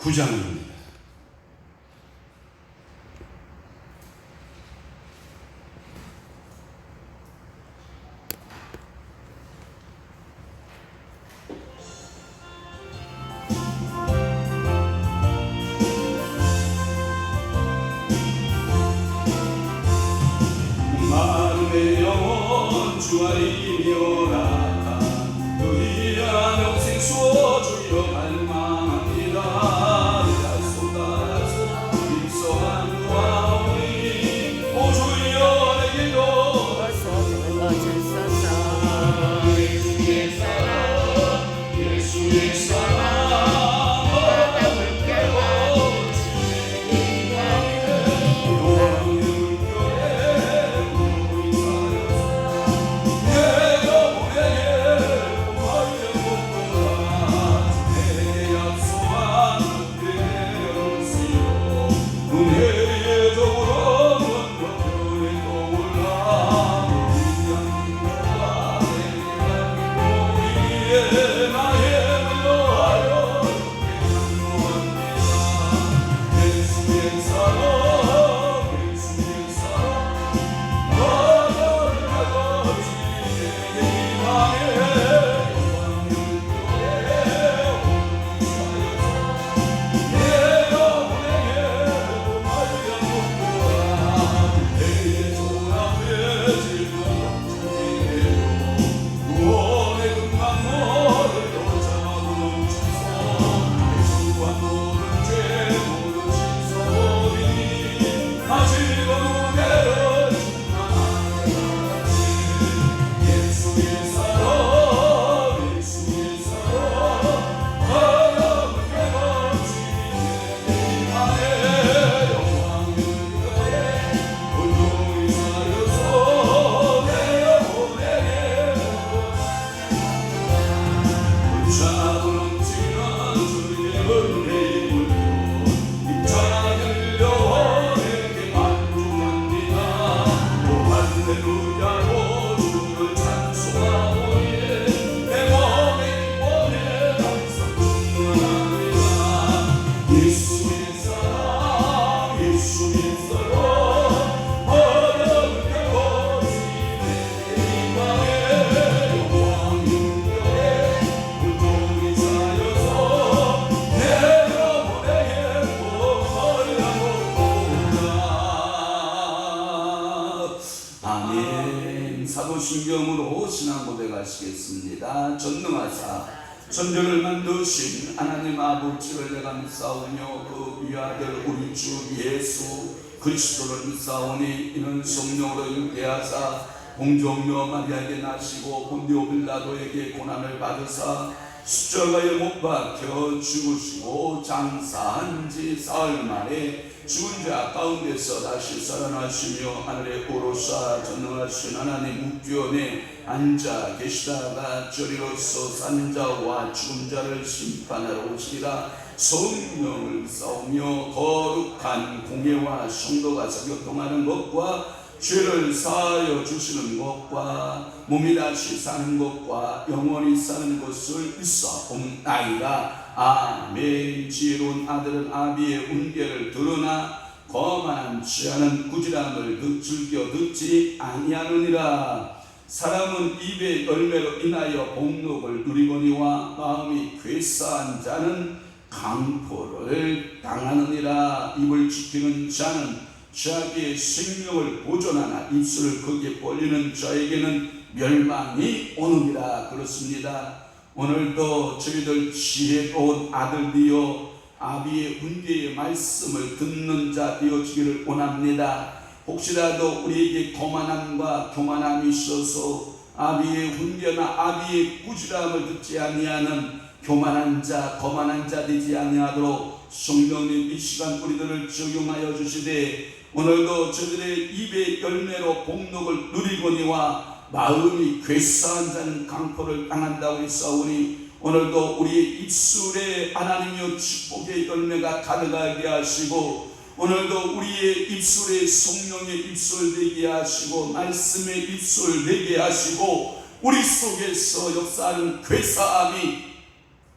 9장입니다. 마음의 영혼 주아리며라 의한 영생 주어주여 갈망합니다. 쏟아서 입성한 과오니 오 주여 내게도 예수의 사랑 예수의 사랑 마음을 깨워주네. 사도신경으로 신앙 고백하시겠습니다. 전능하사 천지를 만드신 하나님 아버지를 내가 믿사오며 그 위아들 우리 주 예수 그리스도를 믿사오니 이는 성령으로 잉태하사 공정녀 마리아에게 나시고 본디오 빌라도에게 고난을 받으사 십자가에 못 박혀 죽으시고 장사한 지 사흘 만에 죽은 자 가운데서 다시 살아나시며 하늘에 오르사 전능하신 하나님 우편에 앉아 계시다가 저리로서 산 자와 죽은 자를 심판하러 오시리라. 성령을 싸우며 거룩한 공예와 성도가 교통하는 것과 죄를 사하여 주시는 것과 몸이 다시 사는 것과 영원히 사는 것을 믿사옵나이다. 아멘. 지혜로운 아들은 아비의 훈계를 들으나 거만치 않은 꾸지람을 즐겨 듣지 아니하느니라. 사람은 입의 열매로 인하여 복록을 누리거니와 마음이 괴사한 자는 강포를 당하느니라. 입을 지키는 자는 자기의 생명을 보존하나 입술을 크게 벌리는 자에게는 멸망이 오느니라. 그렇습니다. 오늘도 저희들 지혜로운 아들이여 아비의 훈계의 말씀을 듣는 자 되어지기를 원합니다. 혹시라도 우리에게 거만함과 교만함이 있어서 아비의 훈계나 아비의 꾸지람을 듣지 아니하는 교만한 자, 거만한 자 되지 아니하도록 성령님 이 시간 우리들을 적용하여 주시되 오늘도 저들의 입의 열매로 복록을 누리거니와 마음이 괴사한 자는 강포를 당한다고 했사오니 오늘도 우리의 입술에 하나님의 축복의 열매가 가득하게 하시고 오늘도 우리의 입술에 성령의 입술 되게 하시고 말씀의 입술 되게 하시고 우리 속에서 역사하는 괴사함이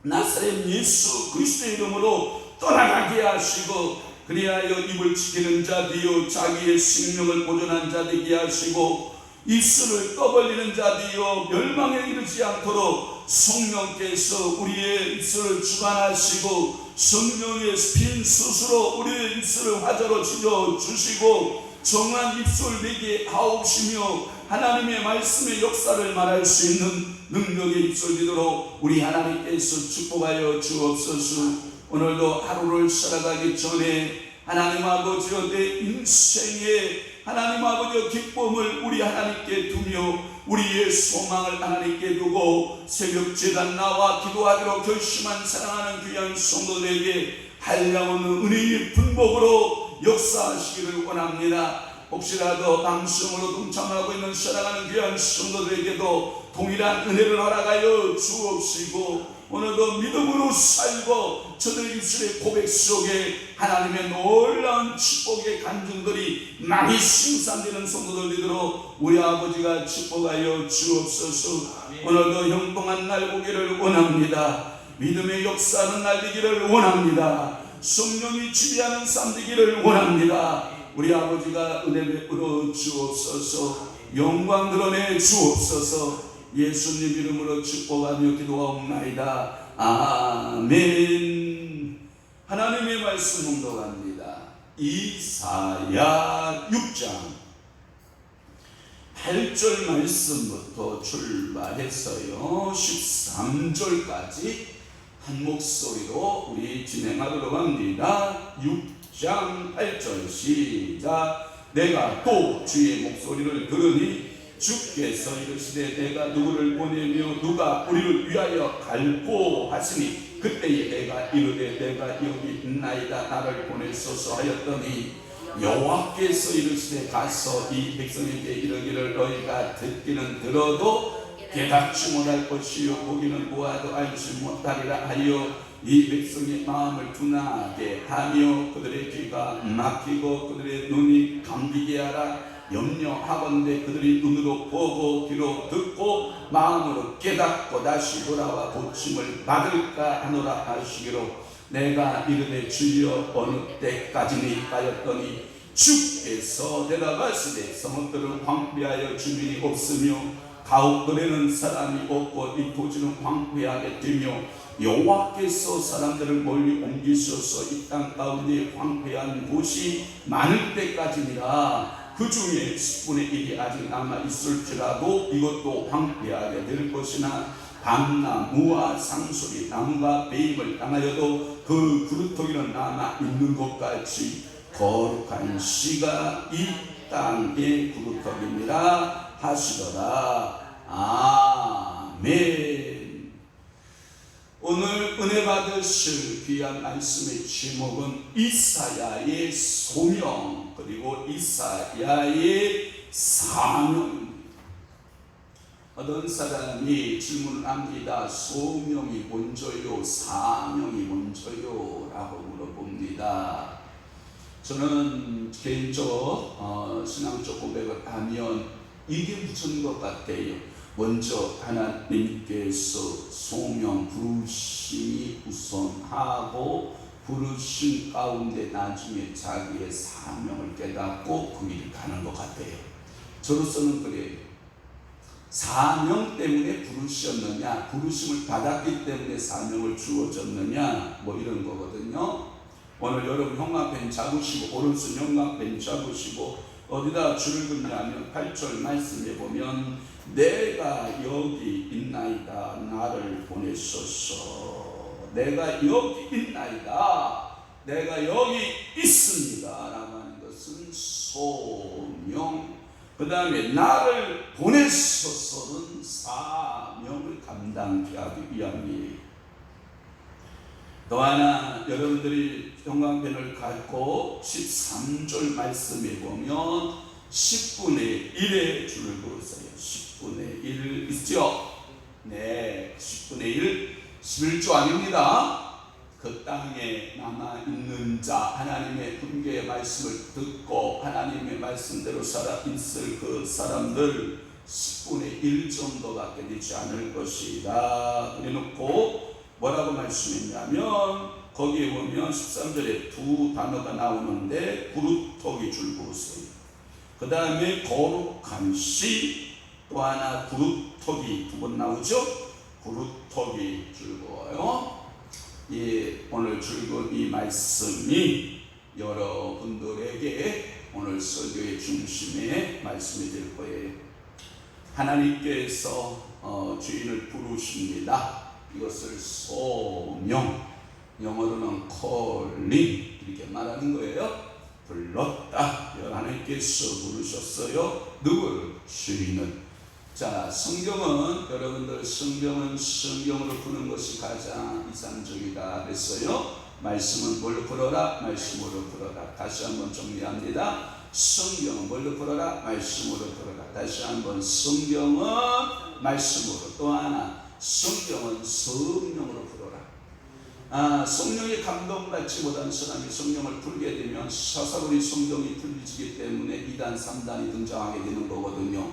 나사렛 예수 그리스도의 이름으로 떠나가게 하시고 그리하여 입을 지키는 자 되어 자기의 생명을 보존한 자 되게 하시고 입술을 떠벌리는 자 되어 멸망에 이르지 않도록 성령께서 우리의 입술을 주관하시고 성령의 핀 숯으로 우리의 입술을 화자로 지져 주시고 정한 입술 되게 하옵시며 하나님의 말씀의 역사를 말할 수 있는 능력의 입술 되도록 우리 하나님께서 축복하여 주옵소서. 오늘도 하루를 살아가기 전에 하나님 아버지여 내 인생에 하나님 아버지여 기쁨을 우리 하나님께 두며 우리의 소망을 하나님께 두고 새벽 제단 나와 기도하기로 결심한 사랑하는 귀한 성도들에게 한량없는 은혜의 분복으로 역사하시기를 원합니다. 혹시라도 방송으로 동참하고 있는 사랑하는 귀한 성도들에게도 동일한 은혜를 허락하여 주옵시고 오늘도 믿음으로 살고 저들 입술의 고백 속에 하나님의 놀라운 축복의 간증들이 많이 생산되는 성도들 되도록 우리 아버지가 축복하여 주옵소서. 오늘도 형통한 날 보기를 원합니다. 믿음의 역사는 날리기를 원합니다. 성령이 지배하는 삶 되기를 원합니다. 우리 아버지가 은혜 베풀어 주옵소서. 영광 드러내 주옵소서. 예수님 이름으로 축복하며 기도하옵나이다. 아멘. 하나님의 말씀 봉독합니다. 이사야 6장 8절 말씀부터 출발했어요. 13절까지 한 목소리로 우리 진행하도록 합니다. 6장 8절 시작. 내가 또 주의 목소리를 들으니 주께서 이르시되 내가 누구를 보내며 누가 우리를 위하여 갈고 하시니 그때에 내가 이르되 내가 여기 있나이다 나를 보내소서 하였더니 여호와께서 이르시되 가서 이 백성에게 이르기를 너희가 듣기는 들어도 깨닫지 못할 것이요 보기는 보아도 알지 못하리라 하여 이 백성의 마음을 둔하게 하며 그들의 귀가 막히고 그들의 눈이 감기게 하라. 염려하건대 그들이 눈으로 보고 귀로 듣고 마음으로 깨닫고 다시 돌아와 고침을 받을까 하노라 하시기로 내가 이르되 주여 어느 때까지니까 하였더니 주께서 대답하시되 성읍들은 황폐하여 주민이 없으며 가옥들에는 사람이 없고 이 토지는 황폐하게 되며 여호와께서 사람들을 멀리 옮기셔서 이 땅 가운데 황폐한 곳이 많을 때까지니라. 그 중에 10분의 1이 아직 남아있을지라도 이것도 황폐하게 될 것이나 밤나무와 상수리 나무가 배임을 당하여도 그 그루터기는 남아있는 것 같이 거룩한 씨가 이 땅의 그루터기니라 하시더라. 아멘. 오늘 은혜 받으실 귀한 말씀의 제목은 이사야의 소명 그리고 이사야의 사명. 어떤 사람이 질문을 합니다. 소명이 먼저요 사명이 먼저요 라고 물어봅니다. 저는 개인적으로 신앙적 고백을 하면 이게 무슨 것 같아요. 먼저 하나님께서 소명 부르심이 우선하고 부르심 가운데 나중에 자기의 사명을 깨닫고 그 길을 가는 것 같아요. 저로서는 그래요. 사명 때문에 부르셨느냐, 부르심을 받았기 때문에 사명을 주어졌느냐, 뭐 이런 거거든요. 오늘 여러분 형광펜 잡으시고 오른손 형광펜 잡으시고 어디다 줄을 긋냐면 8절 말씀에 보면 내가 여기 있나이다 나를 보내소서. 내가 여기 있나이다 내가 여기 있습니다 라고 하는 것은 소명, 그 다음에 나를 보내소서는 사명을 감당케 하기 위함이에요. 또 하나 여러분들이 형광펜을 갖고 13절 말씀에 보면 10분의 1의 줄을 그었어요. 10분의 1 있죠? 네, 10분의 1 11조 아닙니다. 그 땅에 남아있는 자, 하나님의 훈계의 말씀을 듣고 하나님의 말씀대로 살아있을 그 사람들 10분의 1 정도밖에 되지 않을 것이다. 그래놓고 뭐라고 말씀했냐면 거기에 보면 13절에 두 단어가 나오는데 구루터기 줄거서요. 그 다음에 거룩한 시, 또 하나 구루터기 두 번 나오죠. 구루터기 줄거요. 예, 오늘 줄건 이 말씀이 여러분들에게 오늘 설교의 중심의 말씀이 될 거예요. 하나님께서 주인을 부르십니다. 이것을 소명, 영어로는 calling 이렇게 말하는 거예요. 불렀다. 하나님께서 부르셨어요. 누구를? 주인을. 자, 성경은 여러분들 성경으로 푸는 것이 가장 이상적이다 그랬어요. 말씀은 뭘로 풀어라? 말씀으로 풀어라. 다시 한번 정리합니다. 성경은 뭘로 풀어라? 말씀으로 풀어라. 다시 한번 성경은 말씀으로, 또 하나 성경은 성령으로 풀어라. 성령의 감동받지 못한 사람이 성령을 풀게 되면 사사로이 성경이 풀리지기 때문에 2단 3단이 등장하게 되는 거거든요.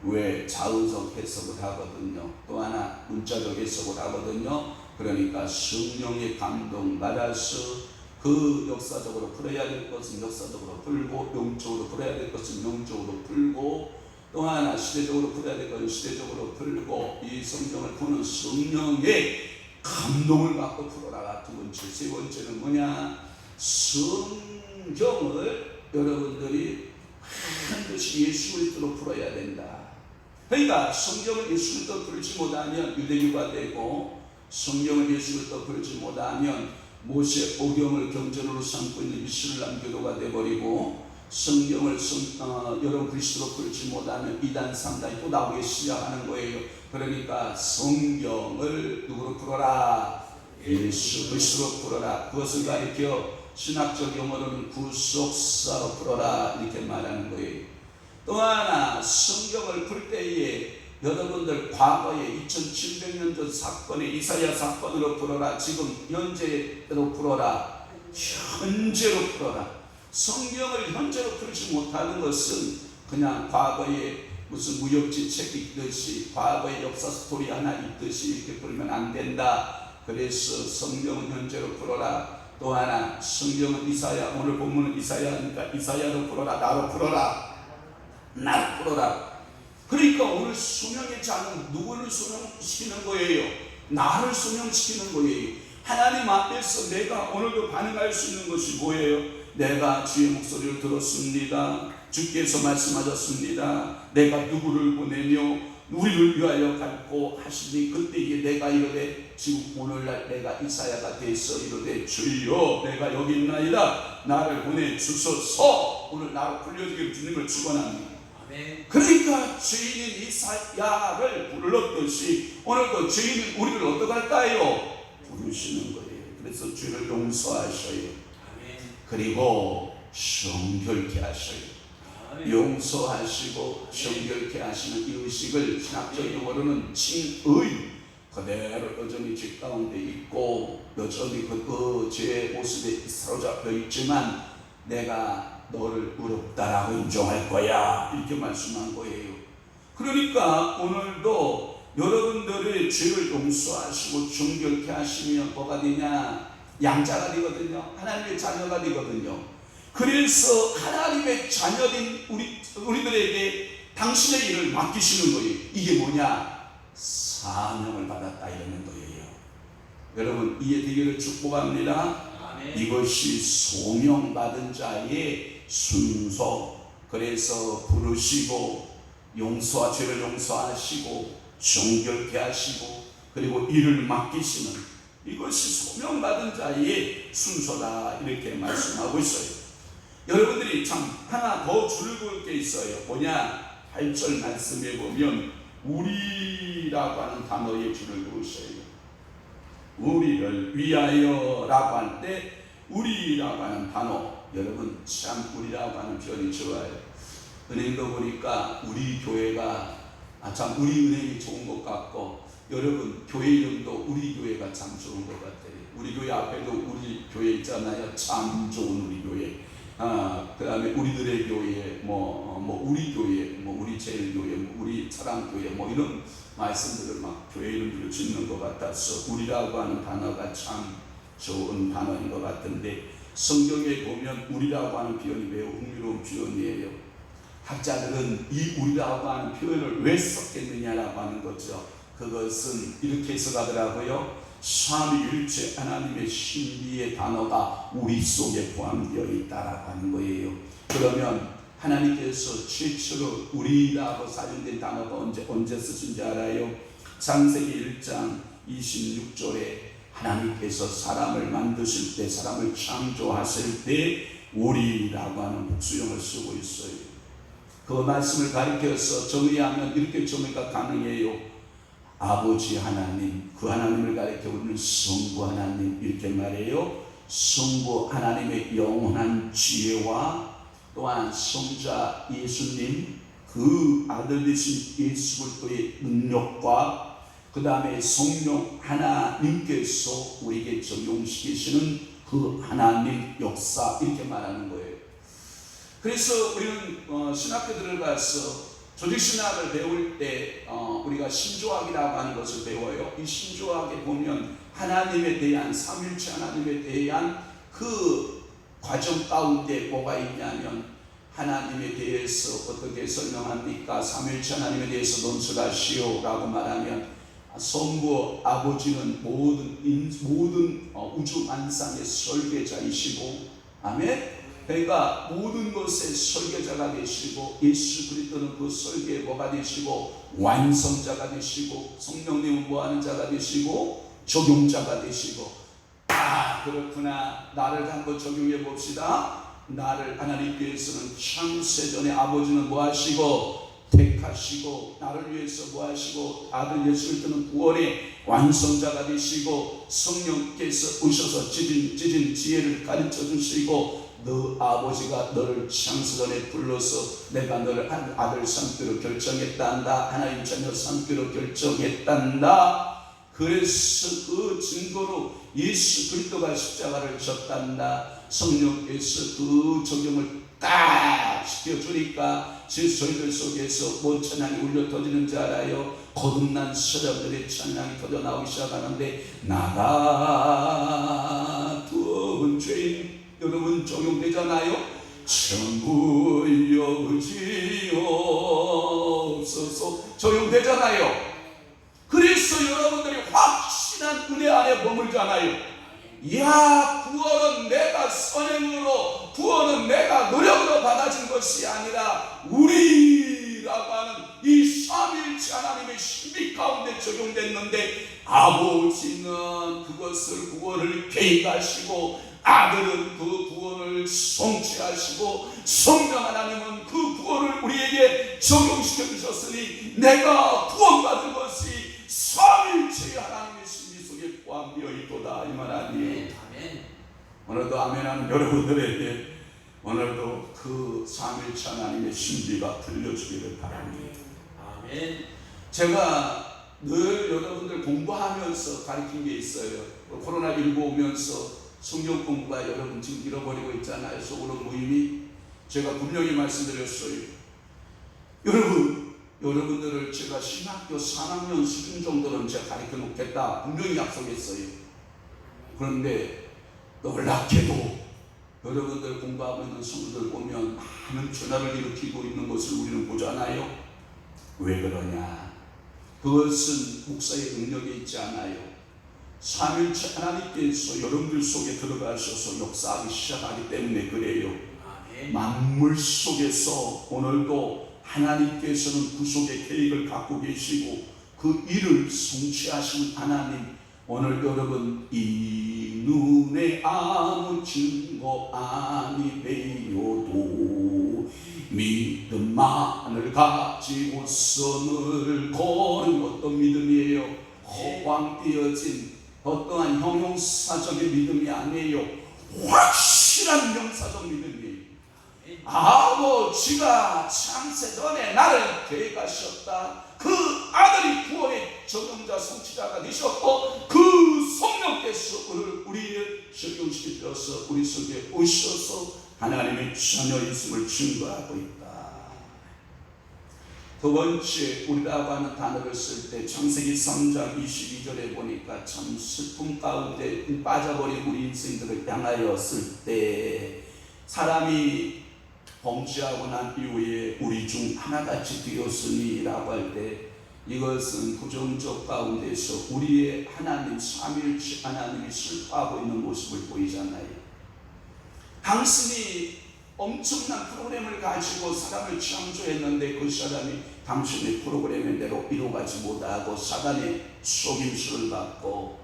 왜? 자의적 해석을 하거든요. 또 하나 문자적 해석을 하거든요. 그러니까 성령의 감동받아서 그 역사적으로 풀어야 될 것은 역사적으로 풀고, 영적으로 풀어야 될 것은 영적으로 풀고, 또 하나 시대적으로 풀어야 될 것은 시대적으로 풀고, 이 성경을 푸는 성령의 감동을 받고 풀어라. 두 번째, 세 번째는 뭐냐? 성경을 여러분들이 반드시 예수 그리스도로 풀어야 된다. 그러니까 성경을 예수 그리스도로 풀지 못하면 유대교가 되고, 성경을 예수 그리스도로 풀지 못하면 모세 오경을 경전으로 삼고 있는 이슬람 교도가 되어버리고, 성경을 여러분 그리스도로 풀지 못하면 2단 3단이 또 나오기 시작하는 거예요. 그러니까 성경을 누구로 풀어라? 예수 그리스도로 풀어라. 그것을 가리켜 신학적 용어로는 구속사로 풀어라 이렇게 말하는 거예요. 또 하나 성경을 풀 때에 여러분들 과거에 2700년 전 사건의 이사야 사건으로 풀어라. 지금 현재로 풀어라. 현재로 풀어라. 성경을 현재로 풀지 못하는 것은 그냥 과거에 무슨 무협지 책이 있듯이, 과거의 역사 스토리 하나 있듯이 이렇게 풀면 안 된다. 그래서 성경은 현재로 풀어라. 또 하나 성경은 이사야, 오늘 본문은 이사야니까 이사야로 풀어라. 나로 풀어라. 나로 풀어라. 그러니까 오늘 수명의 자는 누구를 수명시키는 거예요? 나를 수명시키는 거예요. 하나님 앞에서 내가 오늘도 반응할 수 있는 것이 뭐예요? 내가 주의 목소리를 들었습니다. 주께서 말씀하셨습니다. 내가 누구를 보내며 우리를 위하여 갈고 하시니, 그때에 내가 이르되, 지금 오늘날 내가 이사야가 돼서 이르되, 주여 내가 여기 있나이다. 나를 보내주소서. 오늘 나로 불려지기를 주님을 축원합니다. 그러니까 주인인 이사야를 불렀듯이 오늘도 주인은 우리를 어떻게 할까요? 부르시는 거예요. 그래서 죄를 용서하셔요. 그리고 정결케 하셔요. 용서하시고 정결케 하시는 이 의식을 신학적 용어로는 칭의, 그대로 여전히 죄 가운데 있고 여전히 그 죄의 모습에 사로잡혀 있지만 내가 너를 의롭다라고 인정할 거야 이렇게 말씀한 거예요. 그러니까 오늘도 여러분들의 죄를 용서하시고 정결케 하시면 뭐가 되냐? 양자가 되거든요. 하나님의 자녀가 되거든요. 그래서 하나님의 자녀인 우리들에게 당신의 일을 맡기시는 거예요. 이게 뭐냐? 사명을 받았다 이러는 거예요. 여러분 이해되기를 축복합니다. 아멘. 이것이 소명받은 자의 순서. 그래서 부르시고 죄를 용서하시고 정결케 하시고 그리고 일을 맡기시는, 이것이 소명받은 자의 순서다 이렇게 말씀하고 있어요. 여러분들이 참 하나 더 줄을 게 있어요. 뭐냐? 8절 말씀에 보면 우리라고 하는 단어에 줄을 그으셔요. 우리를 위하여 라고 할 때 우리라고 하는 단어, 여러분 참 우리라고 하는 표현이 좋아요. 은행도 보니까 우리 교회가 참 우리 은행이 좋은 것 같고, 여러분 교회 이름도 우리 교회가 참 좋은 것 같아요. 우리 교회 앞에도 우리 교회 있잖아요. 참 좋은 우리 교회. 그 다음에 우리들의 교회, 우리 교회, 우리 제일교회, 우리 사랑교회, 이런 말씀들을 막 교회 이름들을 짓는 것 같아서 우리라고 하는 단어가 참 좋은 단어인 것 같은데 성경에 보면 우리라고 하는 표현이 매우 흥미로운 표현이에요. 학자들은 이 우리라고 하는 표현을 왜 썼겠느냐라고 하는 거죠. 그것은 이렇게 해석하더라고요. 삼위일체 하나님의 신비의 단어가 우리 속에 포함되어 있다라고 하는 거예요. 그러면 하나님께서 최초로 우리라고 사용된 단어가 언제 쓰신지 알아요? 창세기 1장 26절에 하나님께서 사람을 만드실 때, 사람을 창조하실 때 우리라고 하는 복수형을 쓰고 있어요. 그 말씀을 가리켜서 정의하면 이렇게 정의가 가능해요. 아버지 하나님, 그 하나님을 가리켜 우리는 성부 하나님 이렇게 말해요. 성부 하나님의 영원한 지혜와 또한 성자 예수님, 그 아들 되신 예수 그리스도의 능력과 그 다음에 성령 하나님께서 우리에게 적용시키시는 그 하나님 역사 이렇게 말하는 거예요. 그래서 우리는 신학교 들어가서 조직신학을 배울 때 우리가 신조학이라고 하는 것을 배워요. 이 신조학에 보면 하나님에 대한 삼일체 하나님에 대한 그 과정 가운데 뭐가 있냐면 하나님에 대해서 어떻게 설명합니까? 삼일체 하나님에 대해서 논술하시오 라고 말하면 성부 아버지는 모든 우주 만상의 설계자이시고, 아멘. 그러니까 모든 것의 설계자가 되시고 예수 그리스도는 그 설계의 뭐가 되시고 완성자가 되시고 성령님은 뭐하는 자가 되시고 적용자가 되시고. 그렇구나. 나를 한번 적용해 봅시다. 나를 하나님께서는 창세전에 아버지는 뭐하시고 택하시고 나를 위해서 뭐하시고 아들 예수 그리스도는 구원의 완성자가 되시고 성령께서 오셔서 찢은 지혜를 가르쳐 주시고 너 아버지가 너를 창세전에 불러서 내가 너를 아들 삼기로 결정했단다. 하나님 자녀 삼기로 결정했단다. 그래서 그 증거로 예수 그리스도가 십자가를 졌단다. 성령께서 그 적용을 딱 시켜주니까 저희들 속에서 뭔 찬양이 울려 터지는 줄 알아요? 거듭난 사람들의 찬양이 터져 나오기 시작하는데 나가 두은 죄인 여러분 적용되잖아요? 천부 여지옵소서 적용되잖아요. 그래서 여러분들이 확실한 은혜 안에 머물잖아요. 야, 구원은 내가 선행으로, 구원은 내가 노력으로 받아진 것이 아니라 우리라고 하는 이 삼위일체 하나님의 신비 가운데 적용됐는데 아버지는 그것을 구원을 계획하시고 아들은 그 구원을 성취하시고 성령 하나님은 그 구원을 우리에게 적용시켜 주셨으니 내가 구원받은 것이 삼위일체의 하나님의 신비 속에 포함되어 있도다 이 말 아니에요. 오늘도 아멘하는 여러분들에게 오늘도 그 삼위일체 하나님의 신비가 들려주기를 바랍니다. 아멘. 제가 늘 여러분들 공부하면서 가르친 게 있어요. 코로나19 오면서 성경 공부가 여러분 지금 잃어버리고 있잖아요. 속으로 모임이. 제가 분명히 말씀드렸어요. 여러분들을 제가 신학교 3학년 수준 정도는 제가 가르쳐 놓겠다 분명히 약속했어요. 그런데 놀랍게도 여러분들 공부하고 있는 성도들 보면 많은 전화를 일으키고 있는 것을 우리는 보잖아요. 왜 그러냐? 그것은 목사의 능력이 있지 않아요. 삼위일체 하나님께서 여러분들 속에 들어가셔서 역사하기 시작하기 때문에 그래요. 만물 속에서 오늘도 하나님께서는 구속의 계획을 갖고 계시고 그 일을 성취하신 하나님, 오늘 여러분 이 눈에 아무 증거 아니 되어도 믿음만을 가지고선을 거는 어떤 믿음이에요? 허황되어진 어떠한 형용사적인 믿음이 아니에요. 확실한 명사적 믿음이에요. 아버지가 창세전에 나를 계획하셨다. 그 아들이 구원의 적용자 성취자가 되셨고 그 성령께서 우리를 적용시켜 주셔서 우리 속에 오셔서 하나님의 자녀 있음을 증거하고 있다. 두 번째 우리라고 하는 단어를 쓸 때 창세기 3장 22절에 보니까 참 슬픔 가운데 빠져버린 우리 인생들을 향하여 쓸 때 사람이 범죄하고 난 이후에 우리 중 하나같이 되었으니 라고 할 때 이것은 부정적 가운데서 우리의 하나님 삼위일체 하나님이 슬퍼하고 있는 모습을 보이잖아요. 당신이 엄청난 프로그램을 가지고 사람을 창조했는데 그 사람이 당신의 프로그램대로 이루어가지 못하고 사단의 속임수를 받고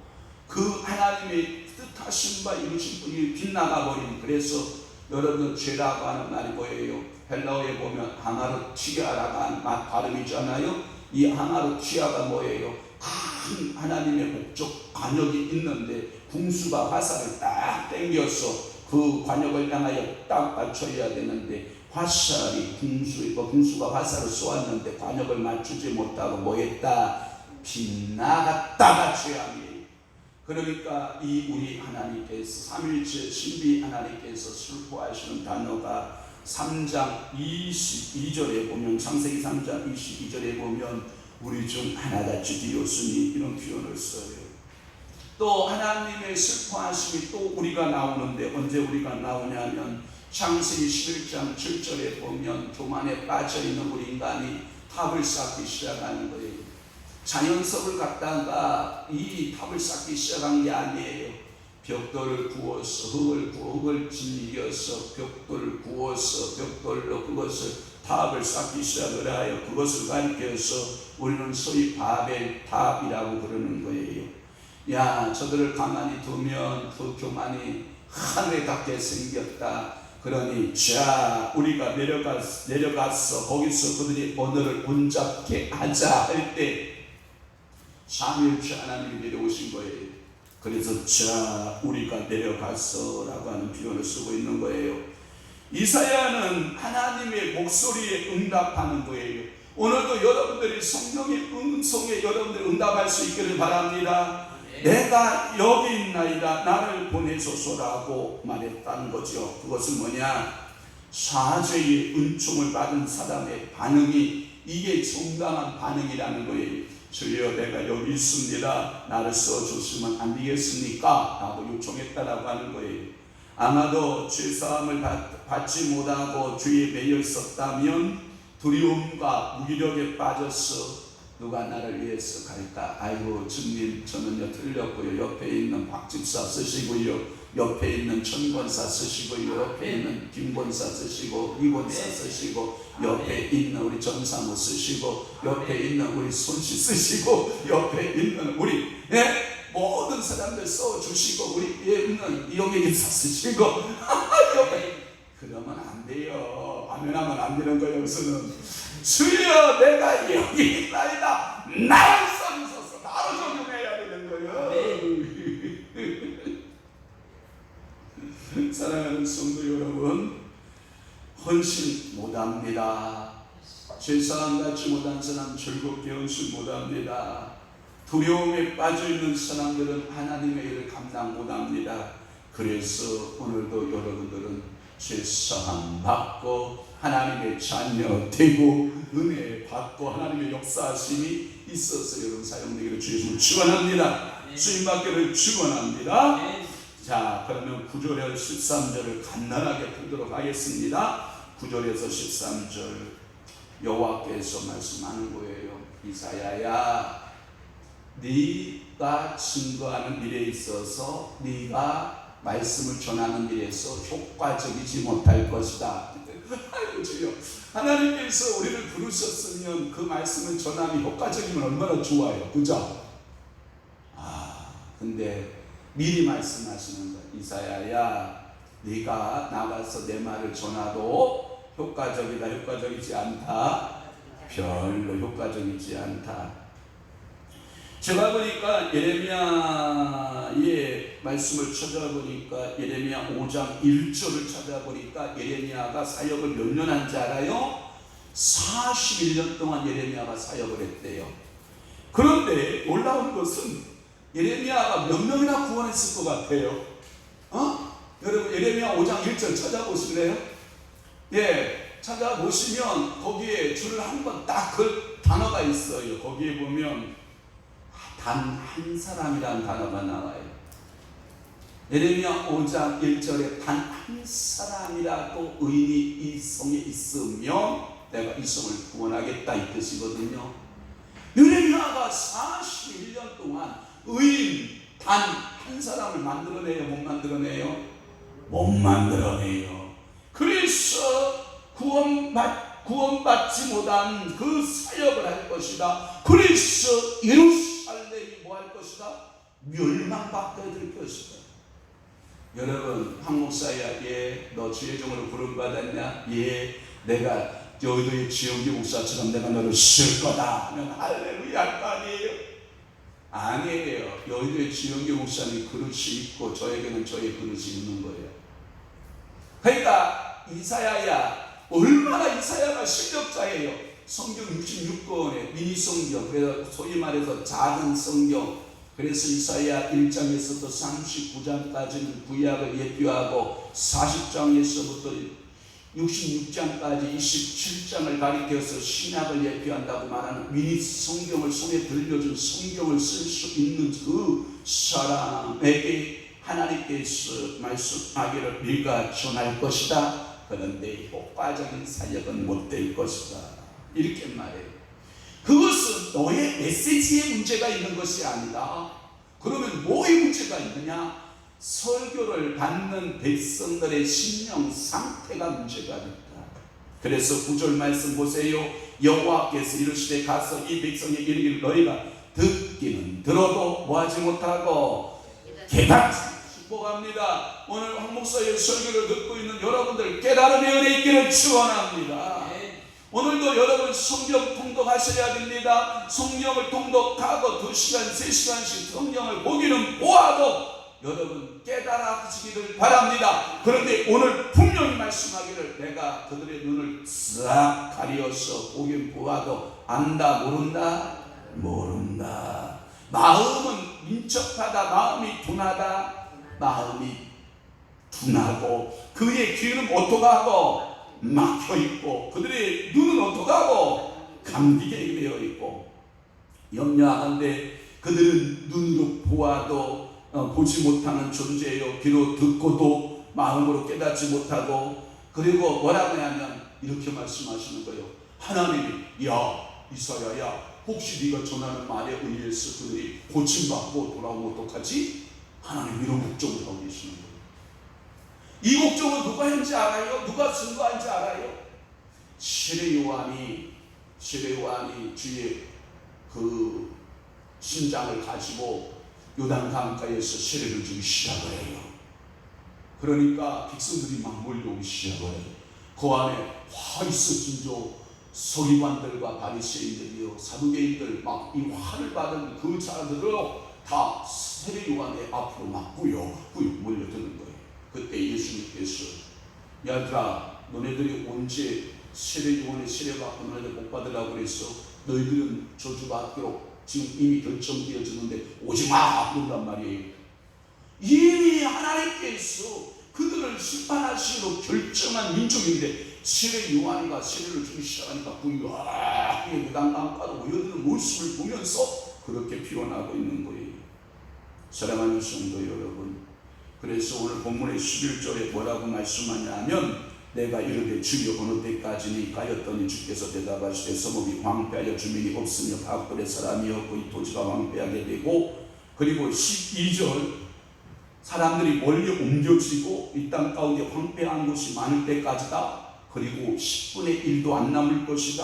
그 하나님의 뜻하신 바 이루신 분이 빗나가 버린. 그래서 여러분 죄라고 하는 말이 뭐예요? 헬라어에 보면 하나르티아라고 하는 발음이잖아요. 이 하나르티아가 뭐예요? 큰 하나님의 목적 관역이 있는데 궁수가 화살을 딱 당겨서 그 관역을 향하여 딱 맞춰야 되는데 화살이 궁수가 화살을 쏘았는데 관역을 맞추지 못하고 뭐했다? 빗나갔다가 죄악이에요. 그러니까 이 우리 하나님께서 삼위일체 신비 하나님께서 슬퍼하시는 단어가 3장 22절에 보면 창세기 3장 22절에 보면 우리 중 하나같이 되었으니 이런 표현을 써요. 또 하나님의 슬퍼하심이 또 우리가 나오는데 언제 우리가 나오냐면 창세기 11장 7절에 보면 교만에 빠져있는 우리 인간이 탑을 쌓기 시작하는 거예요. 자연석을 갖다가 이 탑을 쌓기 시작한 게 아니에요. 벽돌을 구워서 흙을 짓이어서 벽돌을 구워서 벽돌로 그것을 탑을 쌓기 시작을 하여 그것을 가리켜서 우리는 소위 바벨 탑이라고 부르는 거예요. 야, 저들을 가만히 두면 그 교만이 하늘에 닿게 생겼다. 그러니 자 우리가 내려가서 거기서 그들이 언어를 온잡게 하자 할 때 삼위일체 하나님이 내려오신 거예요. 그래서 자 우리가 내려가서 라고 하는 표현을 쓰고 있는 거예요. 이사야는 하나님의 목소리에 응답하는 거예요. 오늘도 여러분들이 성령의 음성에 여러분들이 응답할 수 있기를 바랍니다. 내가 여기 있나이다 나를 보내소서라고 말했다는 거죠. 그것은 뭐냐? 사죄의 은총을 받은 사람의 반응이 이게 정당한 반응이라는 거예요. 주여 내가 여기 있습니다. 나를 써주시면 안 되겠습니까? 라고 요청했다라고 하는 거예요. 아마도 죄사함을 받지 못하고 죄에 매여 있었다면 두려움과 무기력에 빠져서 누가 나를 위해서 갈까? 아이고 주님 저는요 틀렸고요. 옆에 있는 박집사 쓰시고요. 옆에 있는 천권사 쓰시고요. 옆에 있는 김권사 쓰시고 이권사 쓰시고 옆에 있는 우리 전사모 쓰시고 옆에 있는 우리 손씨 쓰시고 옆에 있는 우리 모든 사람들 써주시고 우리 있는 이용의 기사 쓰시고 옆에 그러면 안 돼요. 아멘하면 안 되는 거예요. 여기서는 주여 내가 여기 있나이다 나를 써주소서 나로 적용해야 되는 거예요. 사랑하는 성도 여러분, 헌신 못합니다. 죄사함 갖지 못한 사람 즐겁게 헌신 못합니다. 두려움에 빠져있는 사람들은 하나님의 일을 감당 못합니다. 그래서 오늘도 여러분들은 죄사함 받고 하나님의 자녀 되고 은혜 받고 하나님의 역사하심이 있어서 여러분 사용되기를 주님을 축원합니다. 주님 받기를 축원합니다. 자, 그러면 9절에서 13절을 간단하게 보도록 하겠습니다. 9절에서 13절 여호와께서 말씀하는 거예요. 이사야야, 네가 증거하는 일에 있어서 네가 말씀을 전하는 일에서 효과적이지 못할 것이다. 아이고 주여, 하나님께서 우리를 부르셨으면 그 말씀을 전함이 효과적이면 얼마나 좋아요. 그죠? 근데 미리 말씀하시는 거예요. 이사야야, 네가 나가서 내 말을 전하도 효과적이다, 효과적이지 않다, 별로 효과적이지 않다. 제가 보니까 예레미야의 말씀을 찾아보니까 예레미야 5장 1절을 찾아보니까 예레미야가 사역을 몇 년 한지 알아요? 41년 동안 예레미야가 사역을 했대요. 그런데 놀라운 것은 예레미야가 몇 명이나 구원했을 것 같아요? 여러분 예레미야 5장 1절 찾아보실래요? 예, 찾아보시면 거기에 줄을 한번 딱 그 단어가 있어요. 거기에 보면 단 한 사람이라는 단어가 나와요. 예레미야 5장 1절에 단 한 사람이라도 의인이 이 성에 있으면 내가 이 성을 구원하겠다 이 뜻이거든요. 예레미야가 41년 동안 의인 단 한 사람을 만들어내요? 못 만들어내요? 못 만들어내요. 그래서 구원받지 못한 그 사역을 할 것이다. 그래서 예루살렘이 뭐 할 것이다? 멸망받게 될 것이다. 여러분, 황 목사야, 예, 너 주의 종으로 부름받았냐? 예, 내가 여의도의 지영기 목사처럼 내가 너를 쓸 거다 하면 할렐루야 할 거 아니에요? 아니에요. 여의도의 지영기 목사님 그릇이 있고 저에게는 저의 그릇이 있는 거예요. 그러니까 이사야야, 얼마나 이사야가 실력자예요. 성경 66권의 미니 성경, 그래서 소위 말해서 작은 성경. 그래서 이사야 1장에서부터 39장까지는 구약을 예표하고 40장에서부터 66장까지 27장을 가리켜서 신약을 예표한다고 말하는 미니 성경을 손에 들려준 성경을 쓸 수 있는 그 사람에게 하나님께서 말씀하기를 네가 전할 것이다. 그런데 효과적인 사역은 못 될 것이다. 이렇게 말해요. 그것은 너의 메시지에 문제가 있는 것이 아니다. 그러면 뭐에 문제가 있느냐? 설교를 받는 백성들의 심령 상태가 문제가 있다. 그래서 9절 말씀 보세요. 여호와께서 이르시되 가서 이 백성의 이르기를 너희가 듣기는 들어도 뭐하지 못하고 깨닫지. 축복합니다. 오늘 황 목사의 설교를 듣고 있는 여러분들 깨달음의 은혜 있기를 축원합니다. 오늘도 여러분 성경 통독하셔야 됩니다. 성경을 통독하고 2시간 3시간씩 성경을 보기는 보아도 여러분 깨달아지기를 바랍니다. 그런데 오늘 분명히 말씀하기를 내가 그들의 눈을 싹 가리어서 보긴 보아도 안다 모른다? 모른다. 마음은 민첩하다. 마음이 둔하다. 마음이 둔하고 그의 귀는 어떡하고 막혀있고 그들의 눈은 어떡하고 감기게 되어 있고 염려하건대 그들은 눈으로 보아도 보지 못하는 존재예요. 귀로 듣고도 마음으로 깨닫지 못하고 그리고 뭐라고 하냐면 이렇게 말씀하시는 거예요. 하나님이 야 이사야야 혹시 네가 전하는 말에 의해서 그들이 고침받고 돌아오면 어떡하지? 하나님 이런 걱정을 하고 계시는 거예요. 이 걱정은 누가 했는지 알아요? 누가 증거한지 알아요? 세례 요한이 주의 그 신장을 가지고 요단 강가에서 세례를 주기 시작을 해요. 그러니까 백성들이 막 몰려오기 시작을 해요. 그 안에 화 있어진 서기관들과 바리새인들이요 사두개인들 막 이 화를 받은 그 자들로 다 세례 요한의 앞으로 막 꾸역 몰려드는 거예요. 그때 예수님께서 얘들아 너네들이 언제 세례 요한의 세례받고 너네들 복 받으라고 그랬어? 너희들은 저주받기로 지금 이미 결정되어지는데 오지마 그런단 말이에요. 이미 하나님께서 그들을 심판하시기로 결정한 민족인데 세례 요한이가 세례를 주기 시작하니까 부유하게 무당강가도 모여드는 모습을 보면서 그렇게 피어나고 있는 거예요. 사랑하는 성도 여러분, 그래서 오늘 본문의 11절에 뭐라고 말씀하냐면 내가 이르되 주여 어느 때까지니 가였더니 주께서 대답하시되 성읍이 황폐하여 주민이 없으며 각벌의 사람이 없고 이 토지가 황폐하게 되고 그리고 12절 사람들이 멀리 옮겨지고 이 땅 가운데 황폐한 곳이 많을 때까지다. 그리고 10분의 1도 안 남을 것이다.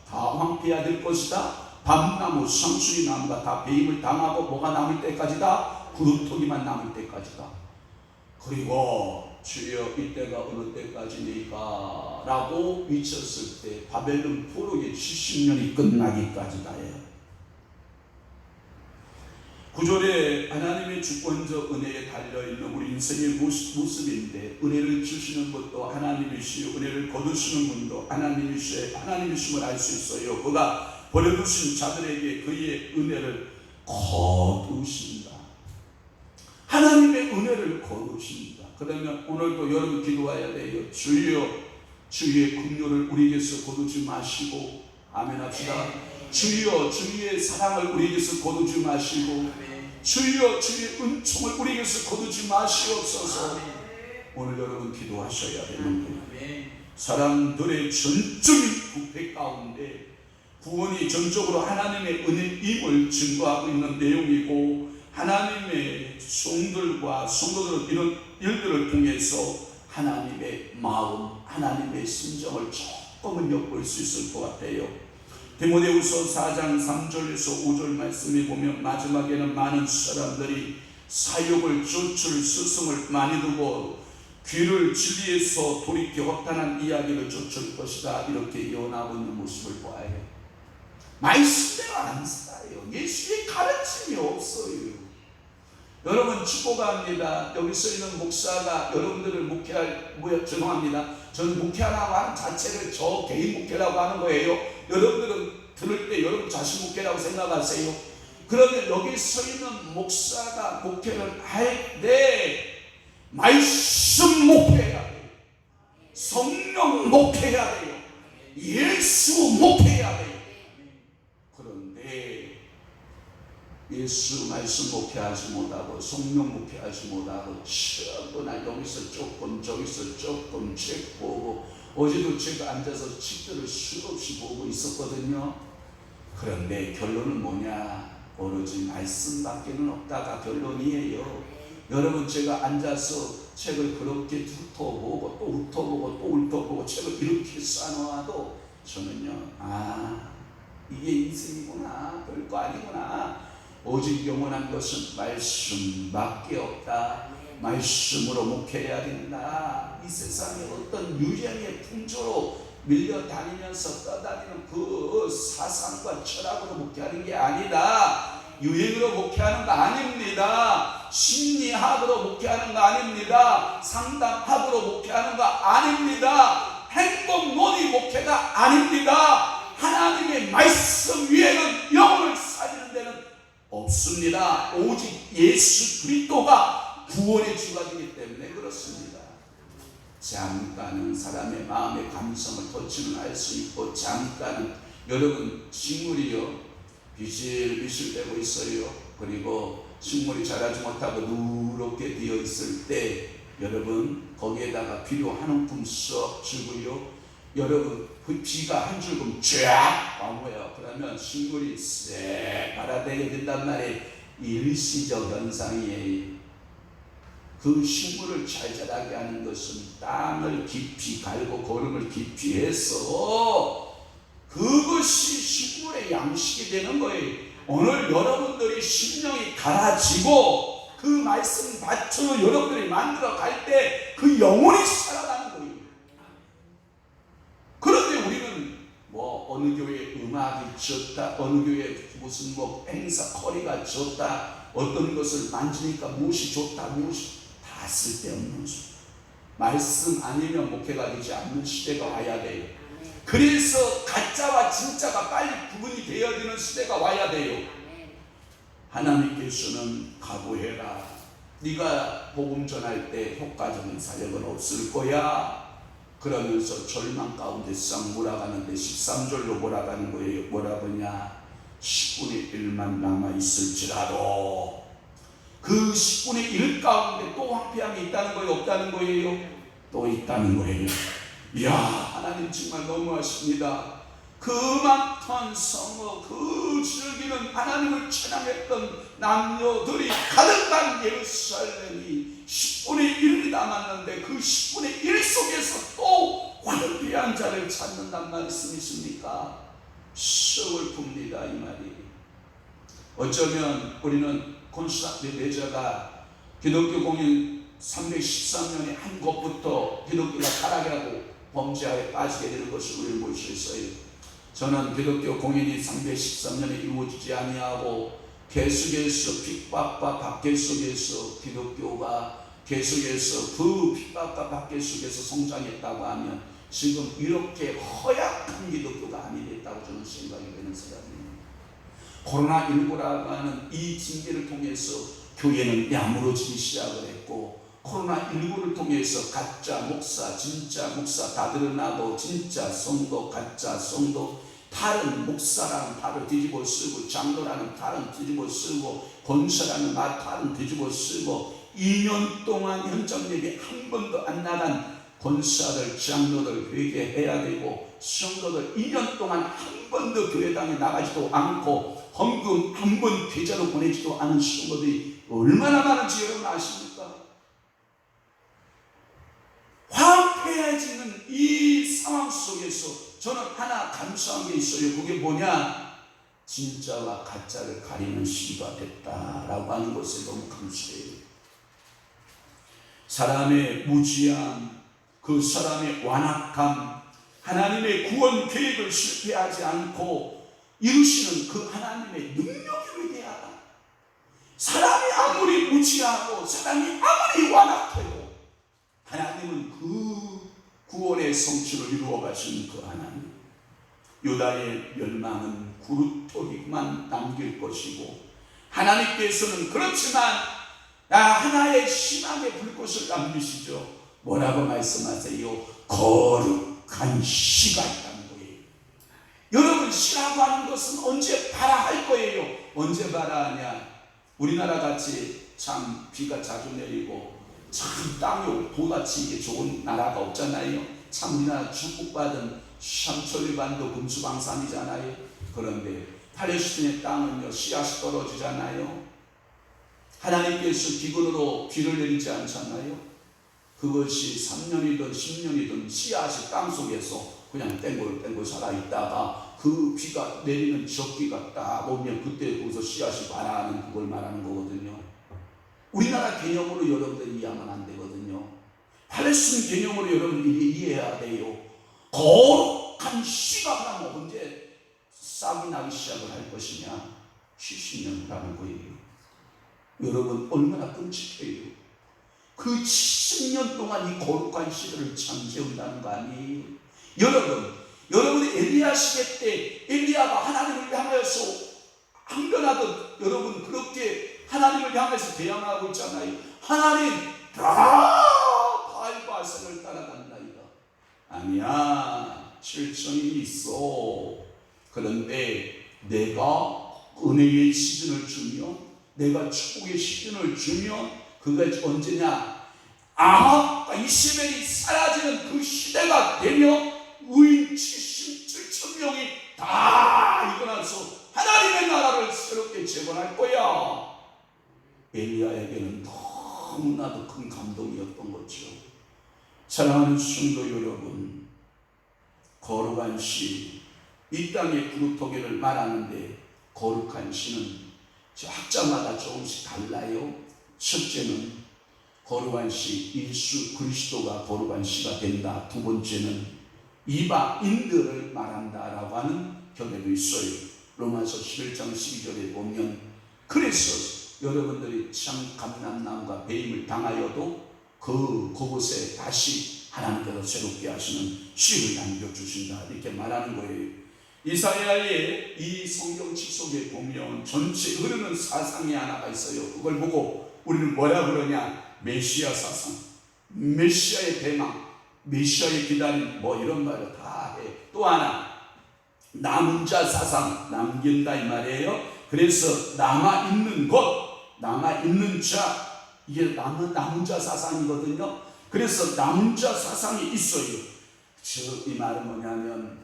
다 황폐해야 될 것이다. 밤나무 상수리나무가 다 배임을 당하고 뭐가 남을 때까지다. 구름토기만 남을 때까지다. 그리고 주여 이때가 어느 때까지니까 라고 외쳤을 때 바벨론 포로의 70년이 끝나기까지다예요. 9절에 하나님의 주권적 은혜에 달려있는 우리 인생의 모습인데 은혜를 주시는 것도 하나님이시요 은혜를 거두시는 분도 하나님이심을 알 수 있어요. 그가 버려두신 자들에게 그의 은혜를 거두신다. 하나님의 은혜를 거두신다. 그러면 오늘도 여러분 기도해야 돼요. 주여 주의 긍휼을 우리에게서 거두지 마시고, 아멘 합시다. 주여 주의 사랑을 우리에게서 거두지 마시고, 주여 주의 은총을 우리에게서 거두지 마시옵소서. 오늘 여러분 기도하셔야 되는데, 사람들의 전적인 부패 가운데 구원이 전적으로 하나님의 은혜임을 증거하고 있는 내용이고, 하나님의 종들과 성도들은 이런 일들을 통해서 하나님의 마음, 하나님의 심정을 조금은 엿볼 수 있을 것 같아요. 디모데후서 4장 3절에서 5절 말씀에 보면, 마지막에는 많은 사람들이 사욕을 쫓을 스승을 많이 두고 귀를 진리에서 돌이켜 허탄한 이야기를 쫓을 것이다, 이렇게 예언하고 있는 모습을 보아요. 말씀대로 안 살아요. 예수의 가르침이 없어요. 여러분 축복합니다. 여기 쓰이는 목사가 여러분들을 죄송합니다. 저는 목회하라고 하는 자체를 저 개인 목회라고 하는 거예요. 여러분들은 들을 때 여러분 자신 목회라고 생각하세요. 그러면 여기 쓰이는 목사가 목회를 할 때 말씀 목회해야 돼요. 성령 목회해야 돼요. 예수 목회해야 돼요. 그런데 예수 말씀 목회하지 못하고 성령 목회하지 못하고 처음부터 여기서 조금 저기서 조금 책 보고, 어제도 제가 앉아서 책들을 수없이 보고 있었거든요. 그런데 결론은 뭐냐? 오로지 말씀밖에는 없다가 결론이에요. 여러분, 제가 앉아서 책을 그렇게 훑어보고 또 훑어보고 또 훑어보고 책을 이렇게 쌓아놓아도 저는요, 이게 인생이구나, 별거 아니구나. 오직 영원한 것은 말씀밖에 없다. 말씀으로 목회해야 된다. 이 세상에 어떤 유행의 풍조로 밀려다니면서 떠다니는 그 사상과 철학으로 목회하는 게 아니다. 유행으로 목회하는 거 아닙니다. 심리학으로 목회하는 거 아닙니다. 상담학으로 목회하는 거 아닙니다. 행복론이 목회가 아닙니다. 하나님의 말씀 위에는 영혼을 살리는 데는 없습니다. 오직 예수 그리스도가 구원의 주가 되기 때문에 그렇습니다. 잠깐은 사람의 마음의 감성을 터치는 알 수 있고, 잠깐은 여러분 식물이요 비실비실되고 있어요. 그리고 식물이 자라지 못하고 누렇게 되어 있을 때 여러분 거기에다가 비료 한 움큼 쏙 주고요, 여러분 그 비가 한 줄금 쫙 와모요. 그러면 식물이 쎄 발아되게 된단 말이에요. 일시적 현상이에요. 그 식물을 잘 자라게 하는 것은 땅을 깊이 갈고 거름을 깊이 해서 그것이 식물의 양식이 되는 거예요. 오늘 여러분들이 심령이 갈아지고 그 말씀 밭으로 여러분들이 만들어 갈 때 그 영혼이 살아나는 거예요. 그런데 우리는 어느 교회 음악이 좋다, 어느 교회 무슨 행사 커리가 좋다, 어떤 것을 만지니까 무엇이 좋다, 무엇이 다 쓸데없는 소리. 말씀 아니면 목회가 되지 않는 시대가 와야 돼요. 그래서 가짜와 진짜가 빨리 구분이 되어야 되는 시대가 와야 돼요. 하나님께서는 각오해라. 네가 복음 전할 때 효과적인 사역은 없을 거야. 그러면서 절망 가운데 싹 몰아가는데 13절로 몰아가는 거예요. 뭐라고냐? 10분의 1만 남아있을지라도 그 10분의 1 가운데 또 황폐함이 있다는 거예요? 없다는 거예요? 또 있다는 거예요. 이야, 하나님 정말 너무하십니다. 그만한 성어, 그 즐기는 하나님을 찬양했던 남녀들이 가득한 예루살렘이 10분의 1이 남았는데 그 10분의 1 속에서 또 황폐한 자를 찾는단 말씀이십니까? 서글픕니다, 이 말이. 어쩌면 우리는 콘스탄틴 내저가 기독교 공인 313년의 한 것부터 기독교가 타락하고 범죄에 빠지게 되는 것을 우리는 볼 수 있어요. 저는 기독교 공인이 313년에 이루어지지 아니하고 계속해서 핍박과 박해 속에서 기독교가 계속해서 그 핍박과 박해 속에서 성장했다고 하면 지금 이렇게 허약한 기독교가 아니겠다고 저는 생각이 되는 사람입니다. 코로나19라고 하는 이 징계를 통해서 교회는 야무러지기 시작을 했고, 코로나19를 통해서 가짜 목사, 진짜 목사 다 드러나고 진짜 성도, 가짜 성도, 다른 목사라는 말을 뒤집어 쓰고 장로라는 말을 뒤집어 쓰고 권사라는 말을 뒤집어 쓰고 2년 동안 현장 예배 한 번도 안 나간 권사들, 장로들 회개해야 되고 성도들 2년 동안 한 번도 교회당에 나가지도 않고 헌금 한 번 계좌로 보내지도 않은 성도들이 얼마나 많은지 여러분 아십니까? 황폐해지는 이 상황 속에서 저는 하나 감사한 게 있어요. 그게 뭐냐? 진짜와 가짜를 가리는 시기가 됐다라고 하는 것에 너무 감사해요. 사람의 무지함, 그 사람의 완악함, 하나님의 구원 계획을 실패하지 않고 이루시는 그 하나님의 능력이 위대하다. 사람이 아무리 무지하고 사람이 아무리 완악해도 하나님은 그 구원의 성취를 이루어 가시는 그 하나님. 유다의 멸망은 구루토기만 남길 것이고 하나님께서는 그렇지만 하나의 희망의 불꽃을 남기시죠. 뭐라고 말씀하세요? 거룩한 시가 있다는 거예요. 여러분, 시라고 하는 것은 언제 봐라 할 거예요. 언제 봐라 하냐? 우리나라 같이 참 비가 자주 내리고 참 땅이 보다치게 좋은 나라가 없잖아요. 참 우리나라 축복받은 샴철리반도 금수강산이잖아요. 그런데 팔레스틴의 땅은요 씨앗이 떨어지잖아요. 하나님께서 기근으로 비를 내리지 않잖아요. 그것이 3년이든 10년이든 씨앗이 땅속에서 그냥 땡골 살아있다가 그 비가 내리는 적기가 딱 오면 그때 거기서 씨앗이 발아하는 그걸 말하는 거거든요. 우리나라 개념으로 여러분들이 이해하면 안 되거든요. 팔레스틴 개념으로 여러분들이 이해해야 돼요. 거룩한 시가 그러면 언제 싹이 나기 시작을 할 것이냐? 70년이라는 거예요. 여러분 얼마나 끔찍해요. 그 70년 동안 이 거룩한 시대를 창세운다는 거 아니에요? 여러분이 엘리야 시대 때 엘리야가 하나님을 향해서 항변하듯 여러분 그렇게 하나님을 향해서 대항하고 있잖아요. 하나님 바알바알을 따라간다이다. 아니야, 7천이 있어. 그런데 내가 은혜의 시즌을 주며 내가 축복의 시즌을 주며 그가 언제냐? 아합과 이세벨이 사라지는 그 시대가 되며 의인 77,000명이 다 일어나서 하나님의 나라를 새롭게 재건할 거야. 엘리야에게는 너무나도 큰 감동이었던 거죠. 사랑하는 성도 여러분, 거룩한 시, 이 땅의 구루토기를 말하는데 거룩한 시는 학자마다 조금씩 달라요. 첫째는 거룩한 시, 예수 그리스도가 거룩한 시가 된다. 두 번째는 이방인들을 말한다라고 하는 견해도 있어요. 로마서 11장 12절에 보면 그래서 여러분들이 참 감람나무가 배임을 당하여도 그곳에 다시 하나님께서 새롭게 하시는 씨를 남겨주신다 이렇게 말하는 거예요. 이사야의 이 성경책 속에 보면 전체 흐르는 사상이 하나가 있어요. 그걸 보고 우리는 뭐라 그러냐? 메시아 사상, 메시아의 대망, 메시아의 기다림, 뭐 이런 말을 다 해. 또 하나 남은 자 사상, 남긴다 이 말이에요. 그래서 남아있는 것, 남아있는 자, 이게 남은 자 사상이거든요. 그래서 남은 자 사상이 있어요. 이 말은 뭐냐면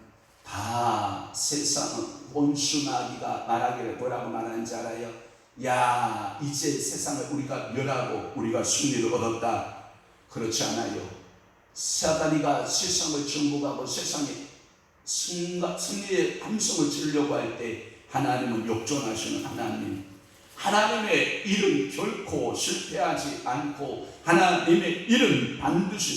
다 세상은 원수마귀가 말하기를 뭐라고 말하는지 알아요? 야, 이제 세상을 우리가 멸하고 우리가 승리를 얻었다. 그렇지 않아요. 사단이가 세상을 정복하고 세상에 승리의 함성을 지르려고 할 때 하나님은 역전하시는 하나님. 하나님의 일은 결코 실패하지 않고 하나님의 일은 반드시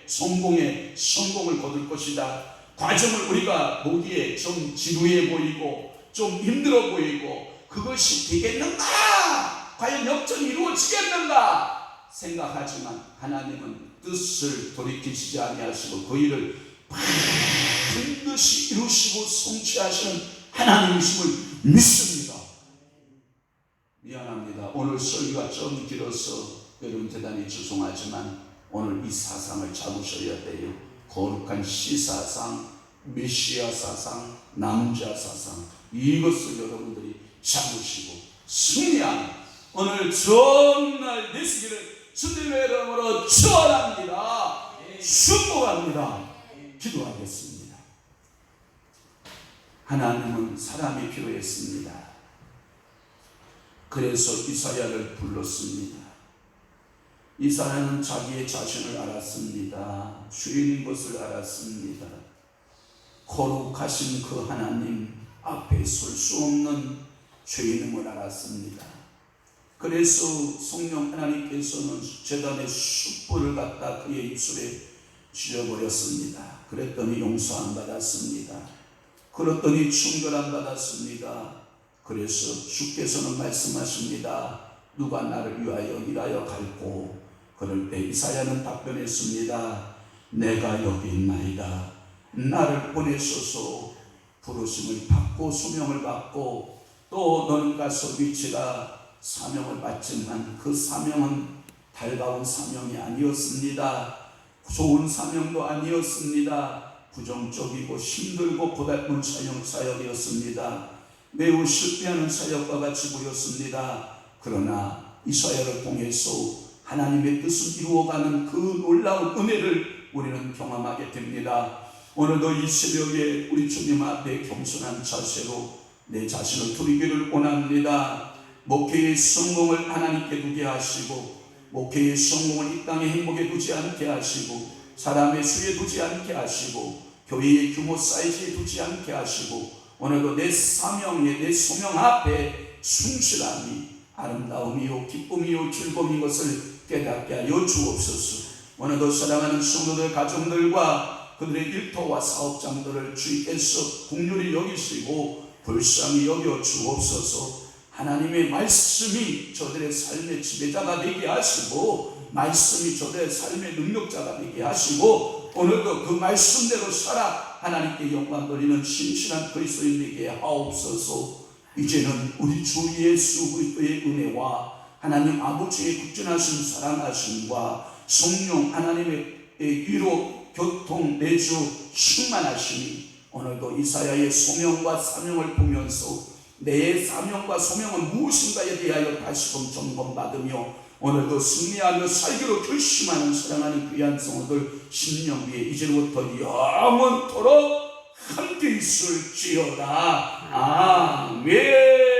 성공을 거둘 것이다. 과정을 우리가 보기에 좀 지루해 보이고 좀 힘들어 보이고 그것이 되겠는가? 과연 역전이 이루어지겠는가? 생각하지만 하나님은 뜻을 돌이키시지 아니하시고 그 일을 반드시 이루시고 성취하시는 하나님이심을 믿습니다. 미안합니다. 오늘 설교가 좀 길어서 여러분 대단히 죄송하지만 오늘 이 사상을 잡으셔야 돼요. 거룩한 시사상, 메시아 사상, 남자 사상, 이것을 여러분들이 잡으시고 승리하는 오늘 좋은 날 되시기를 주님의 이름으로 축원합니다. 축복합니다. 기도하겠습니다. 하나님은 사람이 필요했습니다. 그래서 이사야를 불렀습니다. 이사야는 자기의 자신을 알았습니다. 주인인 것을 알았습니다. 거룩하신 그 하나님 앞에 설 수 없는 죄인임을 알았습니다. 그래서 성령 하나님께서는 제단의 숯불을 갖다 그의 입술에 쥐어버렸습니다. 그랬더니 용서 안 받았습니다. 그랬더니 충돌 안 받았습니다. 그래서 주께서는 말씀하십니다. 누가 나를 위하여 일하여 갈고. 그럴 때 이사야는 답변했습니다. 내가 여기 있나이다. 나를 보내소서. 부르심을 받고 소명을 받고 또 너는 가서 위치라 사명을 받지만 그 사명은 달가운 사명이 아니었습니다. 좋은 사명도 아니었습니다. 부정적이고 힘들고 고달픈 사역이었습니다. 매우 실패하는 사역과 같이 보였습니다. 그러나 이사야를 통해서 하나님의 뜻을 이루어가는 그 놀라운 은혜를 우리는 경험하게 됩니다. 오늘도 이 새벽에 우리 주님 앞에 겸손한 자세로 내 자신을 드리기를 원합니다. 목회의 성공을 하나님께 두게 하시고 목회의 성공을 이 땅의 행복에 두지 않게 하시고 사람의 수에 두지 않게 하시고 교회의 규모 사이즈에 두지 않게 하시고 오늘도 내 사명에 내 소명 앞에 충실함이 아름다움이요 기쁨이요 즐거움인 것을 깨닫게 하여 주옵소서. 오늘도 사랑하는 성도들 가정들과 그들의 일터와 사업장들을 주께서 긍휼히 여기시고 불쌍히 여겨 주옵소서. 하나님의 말씀이 저들의 삶의 지배자가 되게 하시고 말씀이 저들의 삶의 능력자가 되게 하시고 오늘도 그 말씀대로 살아 하나님께 영광 돌리는 신실한 그리스도인 되게 하옵소서. 이제는 우리 주 예수 그리스도의 은혜와 하나님 아버지의 극진하신 사랑하심과 성령 하나님의 위로 교통 내주 충만하심이 오늘도 이사야의 소명과 사명을 보면서 내 사명과 소명은 무엇인가에 대하여 다시금 점검받으며 오늘도 승리하며 살기로 결심하는 사랑하는 귀한 성도들 심령 위에 이제부터 영원토록 함께 있을지어다. 아멘.